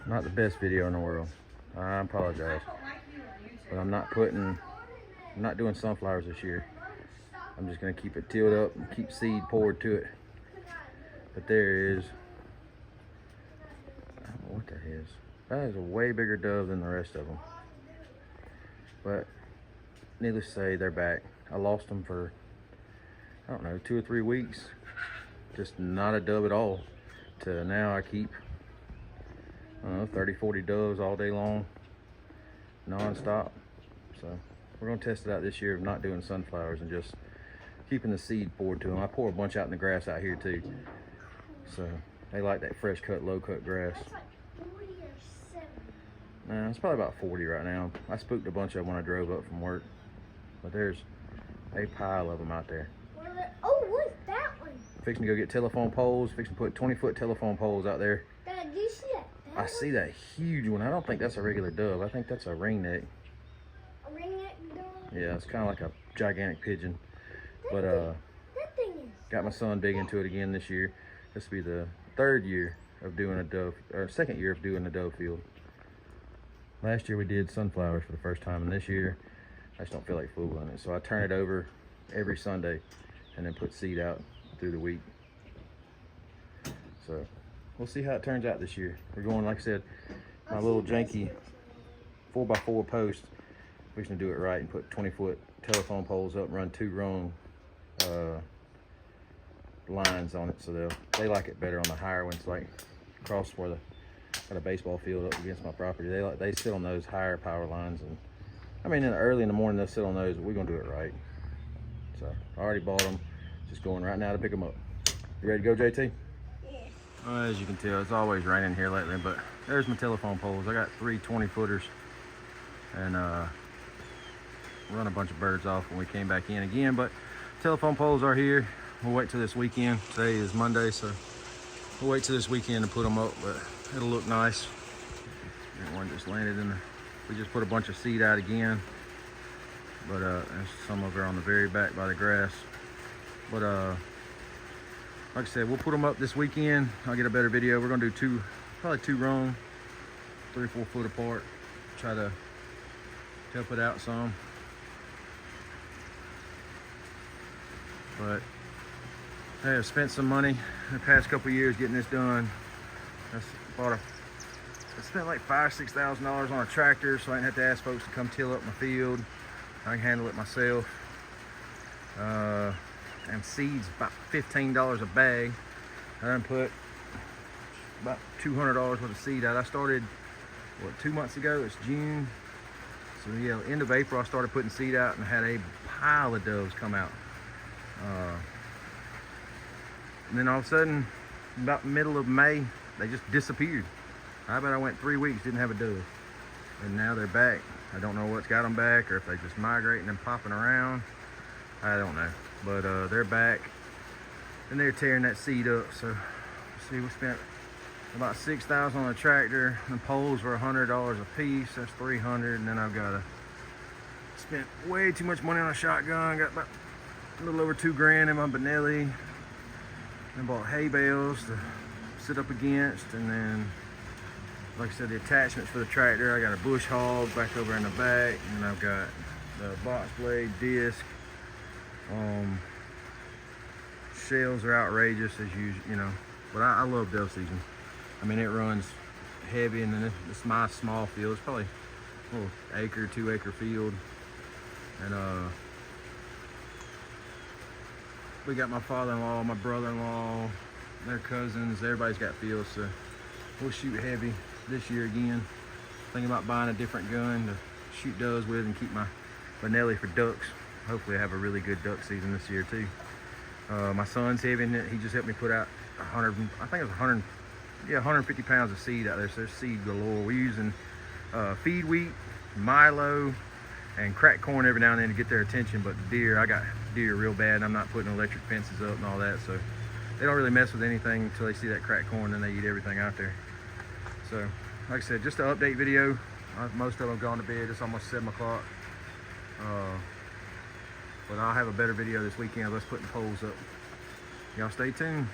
Not the best video in the world. I apologize. But I'm not doing sunflowers this year. I'm just gonna keep it tilled up and keep seed poured to it. But there is, I don't know what that is. That is a way bigger dove than the rest of them. But needless to say, they're back. I lost them for, I don't know, 2 or 3 weeks. Just not a dove at all. To now I keep, I don't know, 30, 40 doves all day long, non-stop. So we're gonna test it out this year of not doing sunflowers and just keeping the seed poured to them. I pour a bunch out in the grass out here too. So they like that fresh cut, low cut grass. That's like 40 or 70. Nah, it's probably about 40 right now. I spooked a bunch of them when I drove up from work. But there's a pile of them out there. Oh, what's that one? Fixing to go get telephone poles, fixing to put 20-foot telephone poles out there. Dad, do you see that? I see that huge one. I don't think that's a regular dove. I think that's a ringneck. A ringneck dove? Yeah, it's kind of like a gigantic pigeon. But that thing is. got my son big into it again this year. This will be the 3rd year of doing a dove, or 2nd year of doing a dove field. Last year we did sunflowers for the first time, and this year I just don't feel like fooling it. So I turn it over every Sunday and then put seed out through the week. So we'll see how it turns out this year. We're going, like I said, my little janky 4x4 post. We're going to do it right and put 20-foot telephone poles up and run 2 rung lines on it, so they like it better on the higher ones, like across where got a baseball field up against my property. They sit on those higher power lines, and I mean early in the morning they'll sit on those. But we're gonna do it right. So I already bought them, just going right now to pick them up. You ready to go, JT? Yeah. Well, as you can tell, it's always raining here lately, but there's my telephone poles. I got 3 20-footers, and run a bunch of birds off when we came back in again. But telephone poles are here. We'll wait till this weekend. Today is Monday, so we'll wait till this weekend to put them up, but it'll look nice. That one just landed in we just put a bunch of seed out again, but there's some of it on the very back by the grass. But like I said, we'll put them up this weekend. I'll get a better video. We're gonna do probably 2 rung, 3 or 4 foot apart. Try to help it out some. But I have spent some money in the past couple of years getting this done. I spent like $5,000 to $6,000 on a tractor, so I didn't have to ask folks to come till up my field. I can handle it myself. And seeds about $15 a bag. I done put about $200 worth of seed out. I started, what, 2 months ago? It's June. So yeah, end of April I started putting seed out and had a pile of doves come out. And then all of a sudden, about middle of May, they just disappeared. I bet I went 3 weeks, didn't have a dove. And now they're back. I don't know what's got them back, or if they just migrating and popping around. I don't know. But they're back, and they're tearing that seed up. So, see, we spent about $6,000 on the tractor. The poles were $100 a piece. That's $300. And then I've got spent way too much money on a shotgun. Got about a little over $2 grand in my Benelli. And bought hay bales to sit up against, and then, like I said, the attachments for the tractor. I got a bush hog back over in the back, and I've got the box blade disc. Shells are outrageous as usual, you know, but I love dove season. I mean, it runs heavy, and then it's my small field. It's probably a little 2 acre field, and we got my father-in-law, my brother-in-law, their cousins. Everybody's got fields, so we'll shoot heavy this year again. Thinking about buying a different gun to shoot doves with and keep my Benelli for ducks. Hopefully I have a really good duck season this year too. My son's heavy in it. He just helped me put out 150 pounds of seed out there, so there's seed galore. We're using feed wheat, Milo, and cracked corn every now and then to get their attention. But I got deer real bad, and I'm not putting electric fences up and all that, so they don't really mess with anything until they see that cracked corn, then they eat everything out there. So like I said, just an update video. Most of them have gone to bed. It's almost 7 o'clock. But I'll have a better video this weekend of us putting poles up. Y'all stay tuned.